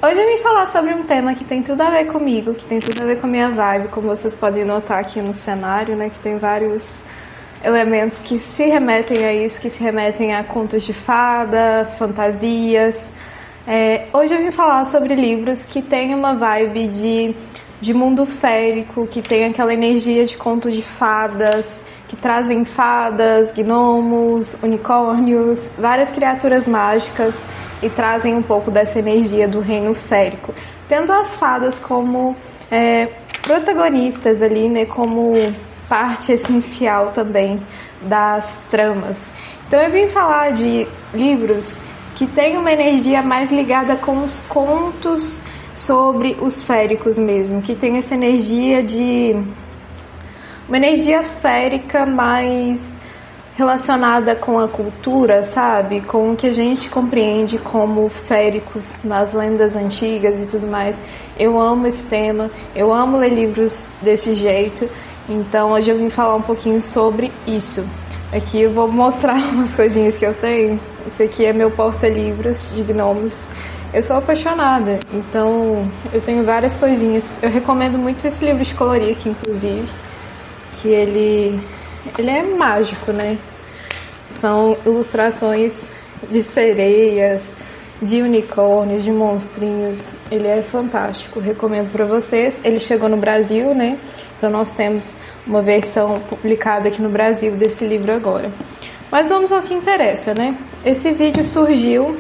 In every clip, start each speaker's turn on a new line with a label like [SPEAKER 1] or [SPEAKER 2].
[SPEAKER 1] Hoje eu vim falar sobre um tema que tem tudo a ver comigo, que tem tudo a ver com a minha vibe, como vocês podem notar aqui no cenário, né, que tem vários elementos que se remetem a isso, que se remetem a contos de fada, fantasias. Hoje eu vim falar sobre livros que têm uma vibe de mundo férico, que tem aquela energia de conto de fadas, que trazem fadas, gnomos, unicórnios, várias criaturas mágicas e trazem um pouco dessa energia do reino férico, tendo as fadas como protagonistas ali, né, como parte essencial também das tramas. Então eu vim falar de livros que têm uma energia mais ligada com os contos sobre os féricos mesmo, que tem essa energia uma energia férica mais relacionada com a cultura, sabe? Com o que a gente compreende como féricos nas lendas antigas e tudo mais. Eu amo esse tema, eu amo ler livros desse jeito, então hoje eu vim falar um pouquinho sobre isso. Aqui eu vou mostrar umas coisinhas que eu tenho. Esse aqui é meu porta-livros de gnomos. Eu sou apaixonada, então eu tenho várias coisinhas. Eu recomendo muito esse livro de colorir aqui, inclusive, que ele é mágico, né? São ilustrações de sereias, de unicórnios, de monstrinhos. Ele é fantástico, recomendo para vocês. Ele chegou no Brasil, né? Então nós temos uma versão publicada aqui no Brasil desse livro agora. Mas vamos ao que interessa, né? Esse vídeo surgiu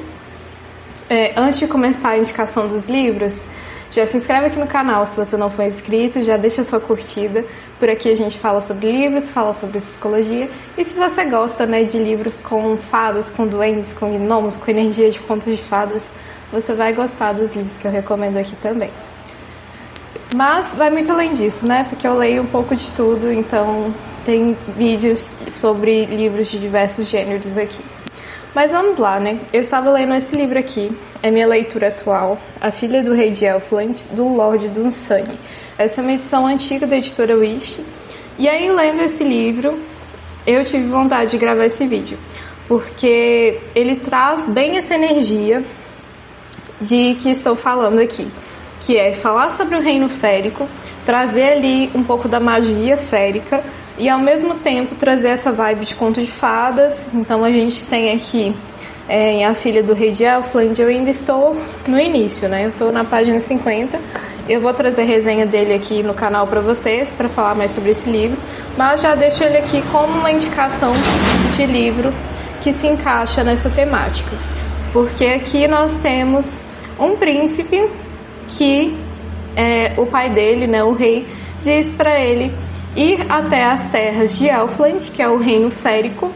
[SPEAKER 1] antes de começar a indicação dos livros. Já se inscreve aqui no canal se você não for inscrito, já deixa a sua curtida. Por aqui a gente fala sobre livros, fala sobre psicologia. E se você gosta, né, de livros com fadas, com duendes, com gnomos, com energia de contos de fadas, você vai gostar dos livros que eu recomendo aqui também. Mas vai muito além disso, né? Porque eu leio um pouco de tudo, então tem vídeos sobre livros de diversos gêneros aqui. Mas vamos lá, né? Eu estava lendo esse livro aqui, é minha leitura atual, A Filha do Rei de Elfland, do Lord Dunsany. Essa é uma edição antiga da editora Wish. E aí, lendo esse livro, eu tive vontade de gravar esse vídeo, porque ele traz bem essa energia de que estou falando aqui, que é falar sobre o reino férico, trazer ali um pouco da magia férica, e ao mesmo tempo trazer essa vibe de conto de fadas. Então a gente tem aqui em A Filha do Rei de Elfland, eu ainda estou no início, né? Eu estou na página 50. Eu vou trazer resenha dele aqui no canal para vocês, para falar mais sobre esse livro, mas já deixo ele aqui como uma indicação de livro que se encaixa nessa temática. Porque aqui nós temos um príncipe que o pai dele, né, o rei, diz para ele ir até as terras de Elfland, que é o reino férico,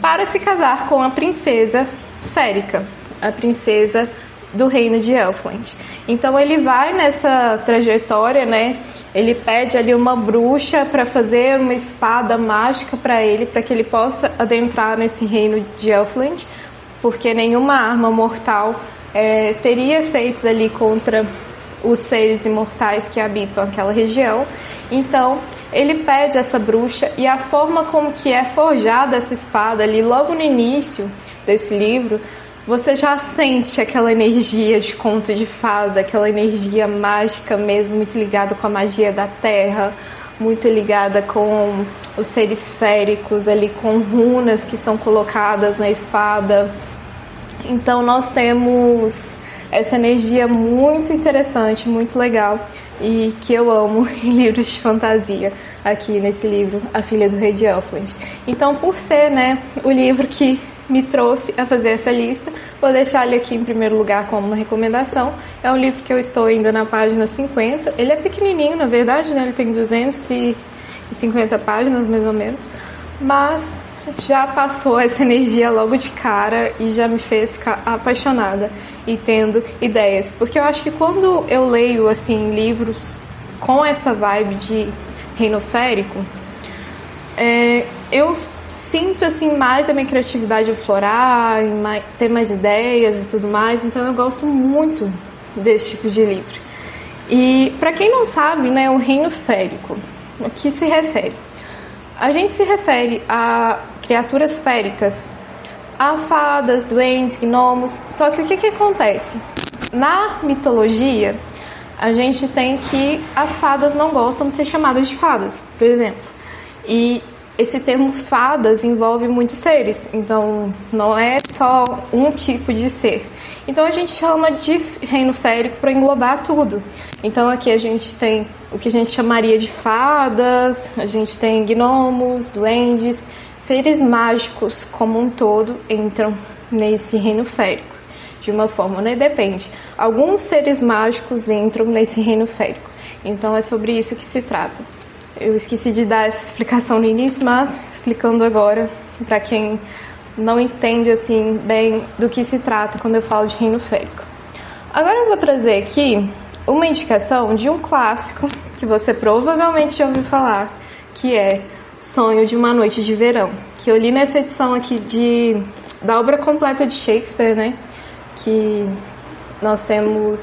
[SPEAKER 1] para se casar com a princesa férica, a princesa do reino de Elfland. Então ele vai nessa trajetória, né? Ele pede ali uma bruxa para fazer uma espada mágica para ele, para que ele possa adentrar nesse reino de Elfland, porque nenhuma arma mortal teria efeitos ali contra os seres imortais que habitam aquela região. Então ele pede essa bruxa, e a forma como que é forjada essa espada ali, logo no início desse livro, você já sente aquela energia de conto de fada, aquela energia mágica mesmo, muito ligada com a magia da terra, muito ligada com os seres féricos ali, com runas que são colocadas na espada. Então nós temos essa energia muito interessante, muito legal, e que eu amo em livros de fantasia, aqui nesse livro, A Filha do Rei de Elfland. Então, por ser, né, o livro que me trouxe a fazer essa lista, vou deixar ele aqui em primeiro lugar como uma recomendação. É um livro que eu estou ainda na página 50, ele é pequenininho, na verdade, né, ele tem 250 páginas, mais ou menos, mas já passou essa energia logo de cara e já me fez ficar apaixonada e tendo ideias. Porque eu acho que quando eu leio assim livros com essa vibe de reino férico, eu sinto assim mais a minha criatividade aflorar, ter mais ideias e tudo mais. Então eu gosto muito desse tipo de livro. E para quem não sabe, né, o reino férico, o que se refere? A gente se refere a criaturas féricas, a fadas, duendes, gnomos. Só que o que acontece? Na mitologia, a gente tem que as fadas não gostam de ser chamadas de fadas, por exemplo. E esse termo fadas envolve muitos seres, então não é só um tipo de ser. Então a gente chama de reino férico para englobar tudo. Então aqui a gente tem o que a gente chamaria de fadas, a gente tem gnomos, duendes, seres mágicos como um todo entram nesse reino férico. De uma forma, né? Depende. Alguns seres mágicos entram nesse reino férico. Então é sobre isso que se trata. Eu esqueci de dar essa explicação no início, mas explicando agora para quem não entende assim bem do que se trata quando eu falo de reino férico. Agora eu vou trazer aqui uma indicação de um clássico que você provavelmente já ouviu falar, que é Sonho de uma Noite de Verão, que eu li nessa edição aqui da obra completa de Shakespeare, né? Que nós temos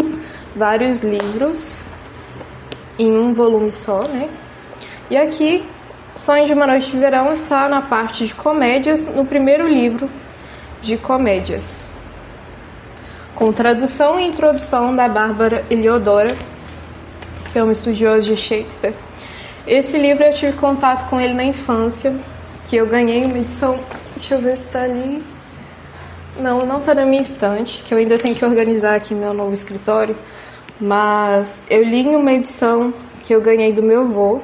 [SPEAKER 1] vários livros em um volume só, né? E aqui, Sonho de uma Noite de Verão está na parte de comédias, no primeiro livro de comédias, com tradução e introdução da Bárbara Heliodora, que é uma estudiosa de Shakespeare. Esse livro eu tive contato com ele na infância, que eu ganhei uma edição, deixa eu ver se está ali, não está na minha estante, que eu ainda tenho que organizar aqui meu novo escritório, mas eu li em uma edição que eu ganhei do meu avô,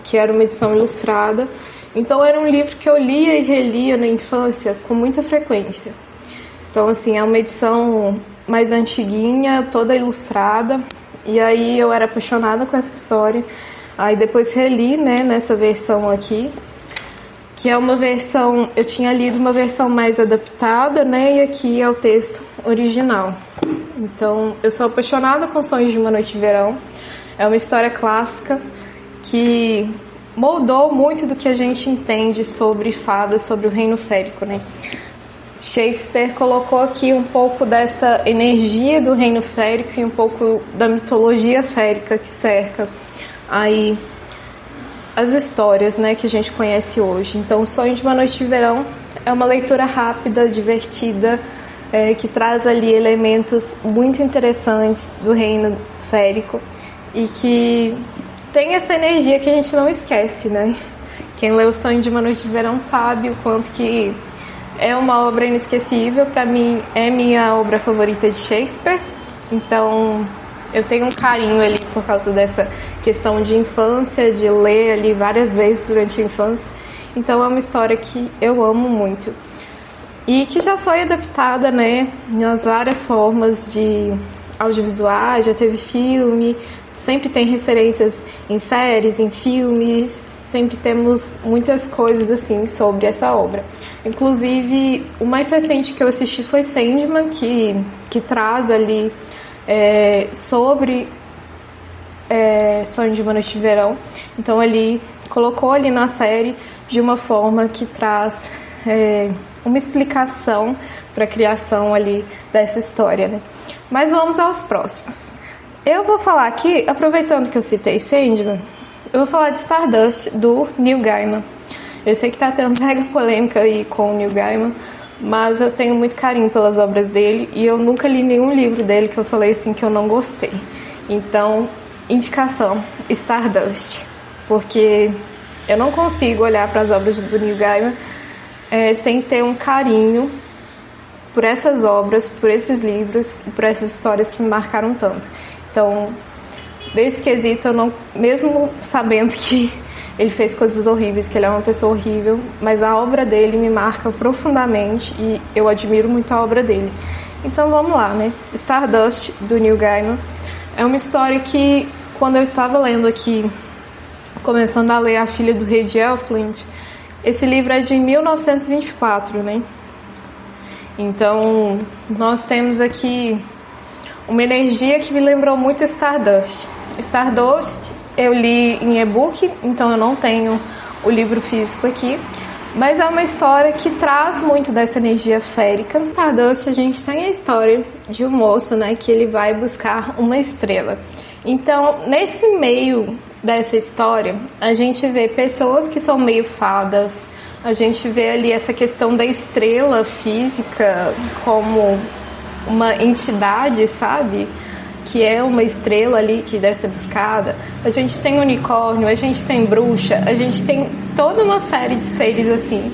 [SPEAKER 1] que era uma edição ilustrada. Então era um livro que eu lia e relia na infância com muita frequência. Então assim, é uma edição mais antiguinha, toda ilustrada, e aí eu era apaixonada com essa história. Aí depois reli, né, nessa versão aqui, que é uma versão, eu tinha lido uma versão mais adaptada, né, e aqui é o texto original. Então eu sou apaixonada com Sonhos de uma Noite de Verão. É uma história clássica que moldou muito do que a gente entende sobre fadas, sobre o reino férico, né? Shakespeare colocou aqui um pouco dessa energia do reino férico e um pouco da mitologia férica que cerca aí as histórias, né, que a gente conhece hoje. Então, O Sonho de uma Noite de Verão é uma leitura rápida, divertida, que traz ali elementos muito interessantes do reino férico e que tem essa energia que a gente não esquece, né? Quem lê O Sonho de uma Noite de Verão sabe o quanto que é uma obra inesquecível. Para mim, é minha obra favorita de Shakespeare. Então, eu tenho um carinho ali por causa dessa questão de infância, de ler ali várias vezes durante a infância. Então, é uma história que eu amo muito. E que já foi adaptada, né, nas várias formas de audiovisuais, já teve filme, sempre tem referências em séries, em filmes, sempre temos muitas coisas assim sobre essa obra. Inclusive, o mais recente que eu assisti foi Sandman, que traz ali sobre Sonho de uma Noite de Verão. Então ele colocou ali na série de uma forma que traz uma explicação para a criação ali dessa história, né? Mas vamos aos próximos. Eu vou falar aqui, aproveitando que eu citei Sandman, eu vou falar de Stardust, do Neil Gaiman. Eu sei que tá tendo mega polêmica aí com o Neil Gaiman, mas eu tenho muito carinho pelas obras dele e eu nunca li nenhum livro dele que eu falei assim que eu não gostei. Então, indicação, Stardust, porque eu não consigo olhar para as obras do Neil Gaiman sem ter um carinho por essas obras, por esses livros e por essas histórias que me marcaram tanto. Então, desse quesito, eu não, mesmo sabendo que ele fez coisas horríveis, que ele é uma pessoa horrível, mas a obra dele me marca profundamente e eu admiro muito a obra dele. Então vamos lá, né? Stardust, do Neil Gaiman, é uma história que, quando eu estava lendo aqui, começando a ler A Filha do Rei de Elfland, esse livro é de 1924, né? Então, nós temos aqui uma energia que me lembrou muito Stardust. Stardust eu li em e-book, então eu não tenho o livro físico aqui, mas é uma história que traz muito dessa energia férica. Stardust, a gente tem a história de um moço, né, que ele vai buscar uma estrela. Então, nesse meio dessa história, a gente vê pessoas que são meio fadas, a gente vê ali essa questão da estrela física como uma entidade, sabe? Que é uma estrela ali que deve ser buscada. A gente tem unicórnio, a gente tem bruxa, a gente tem toda uma série de seres assim.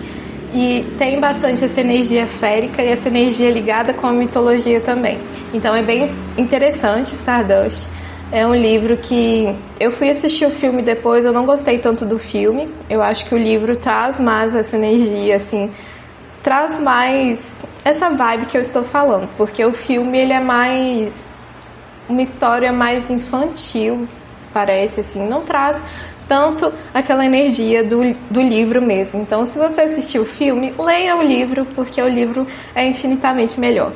[SPEAKER 1] E tem bastante essa energia férica e essa energia ligada com a mitologia também. Então é bem interessante Stardust. É um livro que eu fui assistir o filme depois, eu não gostei tanto do filme. Eu acho que o livro traz mais essa energia, assim, traz mais essa vibe que eu estou falando, porque o filme ele é mais uma história mais infantil, parece assim, não traz tanto aquela energia do livro mesmo. Então, se você assistiu o filme, leia o livro, porque o livro é infinitamente melhor.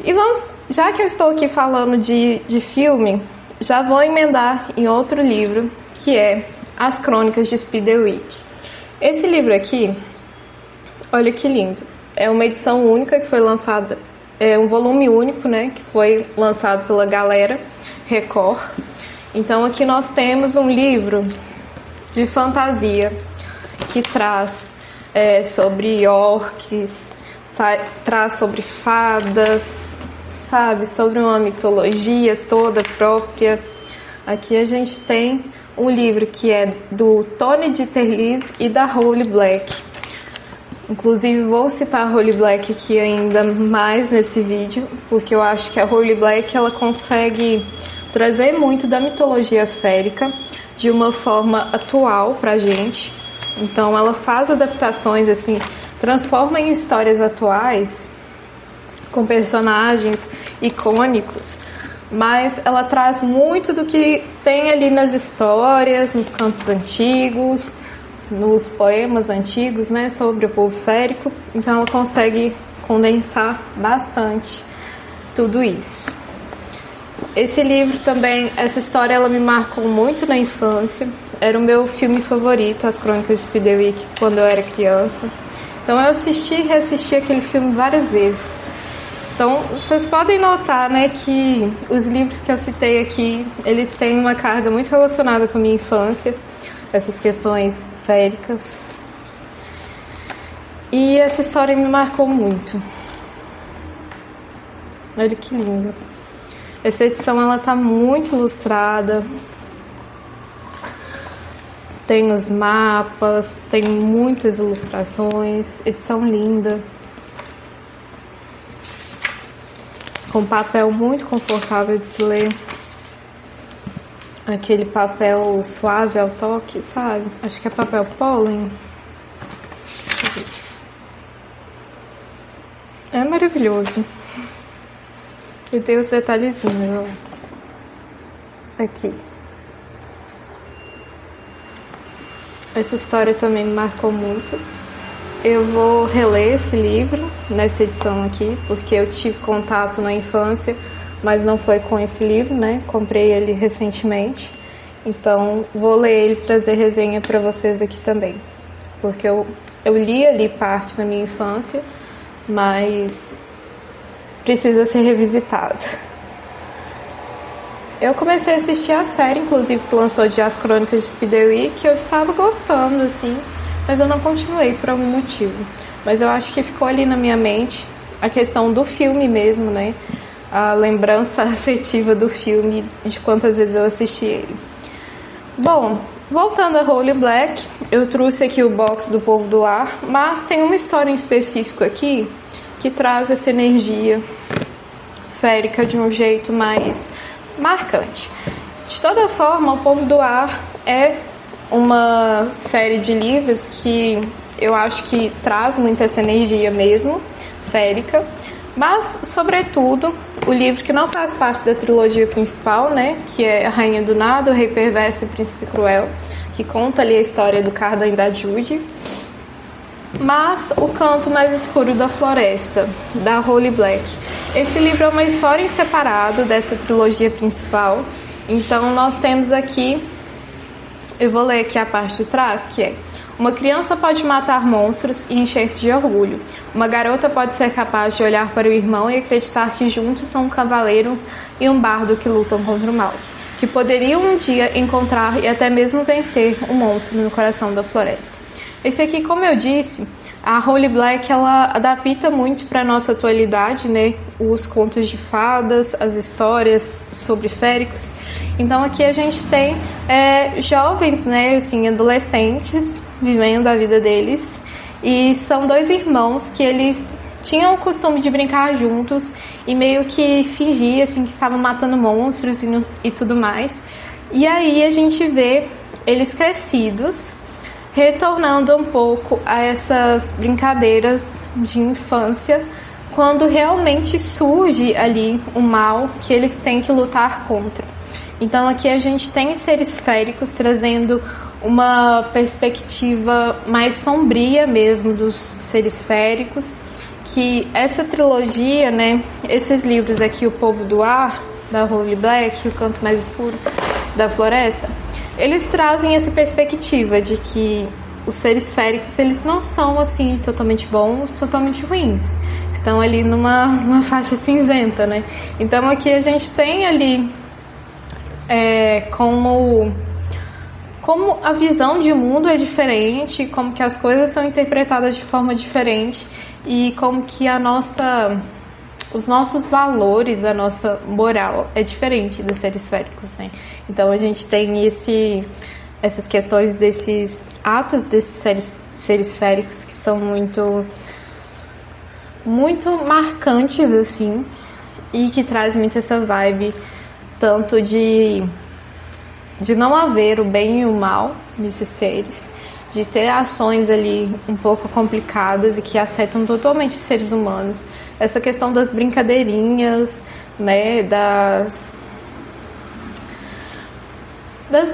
[SPEAKER 1] E vamos, já que eu estou aqui falando de filme, já vou emendar em outro livro, que é As Crônicas de Spiderwick. Esse livro aqui, olha que lindo, é uma edição única que foi lançada, é um volume único, né, que foi lançado pela Galera Record. Então aqui nós temos um livro de fantasia que traz sobre orques, traz sobre fadas, sabe, sobre uma mitologia toda própria. Aqui a gente tem um livro que é do Tony Ditterlitz e da Holly Black. Inclusive vou citar a Holly Black aqui ainda mais nesse vídeo, porque eu acho que a Holly Black ela consegue trazer muito da mitologia férica de uma forma atual pra gente. Então ela faz adaptações assim, transforma em histórias atuais com personagens icônicos, mas ela traz muito do que tem ali nas histórias, nos cantos antigos, nos poemas antigos, né, sobre o povo férico. Então ela consegue condensar bastante tudo isso. Esse livro também, essa história ela me marcou muito na infância. Era o meu filme favorito, As Crônicas de Spiderwick, quando eu era criança. Então eu assisti e reassisti aquele filme várias vezes. Então vocês podem notar, né, que os livros que eu citei aqui, eles têm uma carga muito relacionada com a minha infância, essas questões féricas. E essa história me marcou muito. Olha que lindo. Essa edição ela tá muito ilustrada. Tem os mapas, tem muitas ilustrações, edição linda. Com papel muito confortável de se ler. Aquele papel suave ao toque, sabe? Acho que é papel pólen. É maravilhoso. E tem os detalhezinhos, ó. Aqui. Essa história também me marcou muito. Eu vou reler esse livro nessa edição aqui, porque eu tive contato na infância, mas não foi com esse livro, né? Comprei ele recentemente. Então, vou ler ele e trazer resenha para vocês aqui também. Porque eu li ali parte da minha infância, mas precisa ser revisitado. Eu comecei a assistir a série, inclusive, que lançou de As Crônicas de Spiderwick, que eu estava gostando, assim, mas eu não continuei por algum motivo. Mas eu acho que ficou ali na minha mente a questão do filme mesmo, né? A lembrança afetiva do filme, de quantas vezes eu assisti ele. Bom, voltando a Holly Black, eu trouxe aqui o box do Povo do Ar, mas tem uma história em específico aqui que traz essa energia férica de um jeito mais marcante. De toda forma, o Povo do Ar é uma série de livros que eu acho que traz muito essa energia mesmo, férica, mas, sobretudo, o livro que não faz parte da trilogia principal, né, que é A Rainha do Nada, O Rei Perverso e o Príncipe Cruel, que conta ali a história do Cardan e da Judy, mas O Canto Mais Escuro da Floresta, da Holly Black. Esse livro é uma história em separado dessa trilogia principal. Então nós temos aqui, eu vou ler aqui a parte de trás, que é: uma criança pode matar monstros e encher-se de orgulho. Uma garota pode ser capaz de olhar para o irmão e acreditar que juntos são um cavaleiro e um bardo que lutam contra o mal, que poderiam um dia encontrar e até mesmo vencer um monstro no coração da floresta. Esse aqui, como eu disse, a Holly Black ela adapta muito para a nossa atualidade, né? os contos de fadas, as histórias sobre féricos. Então aqui a gente tem jovens, né, assim, adolescentes vivendo a vida deles, e são dois irmãos que eles tinham o costume de brincar juntos e meio que fingir assim que estavam matando monstros e tudo mais. E aí a gente vê eles crescidos, retornando um pouco a essas brincadeiras de infância, quando realmente surge ali o mal que eles têm que lutar contra. Então aqui a gente tem seres féricos trazendo uma perspectiva mais sombria mesmo dos seres féricos, que essa trilogia, né, esses livros aqui, O Povo do Ar, da Holly Black, O Canto Mais Escuro da Floresta, eles trazem essa perspectiva de que os seres féricos, eles não são assim totalmente bons, totalmente ruins, estão ali numa faixa cinzenta, né? Então aqui a gente tem ali como a visão de mundo é diferente, como que as coisas são interpretadas de forma diferente e como que os nossos valores, a nossa moral é diferente dos seres féricos, né? Então a gente tem essas questões desses atos desses seres féricos que são muito, muito marcantes, assim, e que traz muito essa vibe tanto de não haver o bem e o mal nesses seres, de ter ações ali um pouco complicadas e que afetam totalmente os seres humanos. Essa questão das brincadeirinhas, né, das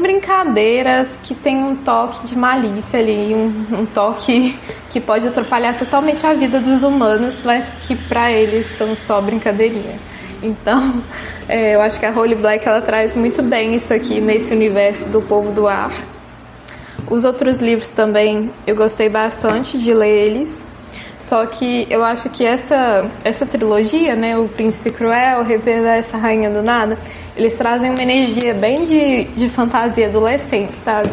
[SPEAKER 1] brincadeiras que tem um toque de malícia ali, um toque que pode atrapalhar totalmente a vida dos humanos, mas que para eles são só brincadeirinha. Então, eu acho que a Holly Black ela traz muito bem isso aqui nesse universo do Povo do Ar. Os outros livros também eu gostei bastante de ler eles, só que eu acho que essa trilogia, né, O Príncipe Cruel, O Rei Perverso, a Rainha do Nada, eles trazem uma energia bem de fantasia adolescente, sabe?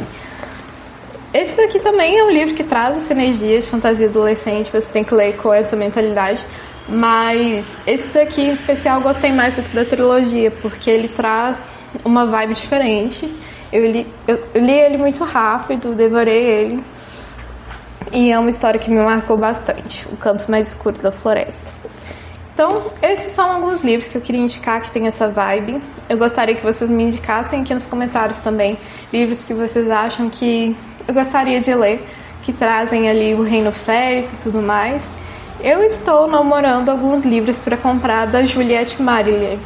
[SPEAKER 1] Esse daqui também é um livro que traz essa energia de fantasia adolescente, você tem que ler com essa mentalidade. Mas esse daqui em especial eu gostei mais do que da trilogia, porque ele traz uma vibe diferente. Eu li ele muito rápido, devorei ele, e é uma história que me marcou bastante, O Canto Mais Escuro da Floresta. Então, esses são alguns livros que eu queria indicar que tem essa vibe. Eu gostaria que vocês me indicassem aqui nos comentários também livros que vocês acham que eu gostaria de ler, que trazem ali o reino férico e tudo mais. Eu estou namorando alguns livros para comprar da Juliette Marillier,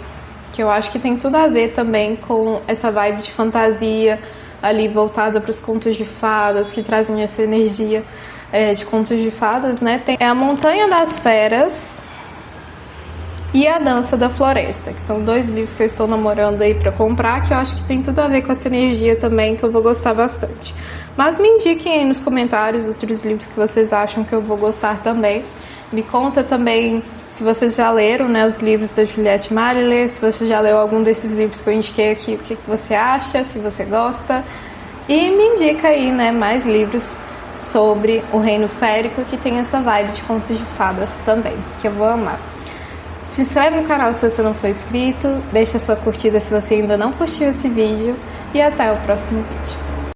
[SPEAKER 1] que eu acho que tem tudo a ver também com essa vibe de fantasia ali voltada para os contos de fadas, que trazem essa energia de contos de fadas, né? Tem A Montanha das Feras e A Dança da Floresta, que são dois livros que eu estou namorando aí para comprar, que eu acho que tem tudo a ver com essa energia também, que eu vou gostar bastante. Mas me indiquem aí nos comentários outros livros que vocês acham que eu vou gostar também. Me conta também se vocês já leram, né, os livros da Juliette Marillier, se você já leu algum desses livros que eu indiquei aqui, o que você acha, se você gosta. E me indica aí, né, mais livros sobre o reino férico que tem essa vibe de contos de fadas também, que eu vou amar. Se inscreve no canal se você não for inscrito, deixa sua curtida se você ainda não curtiu esse vídeo e até o próximo vídeo.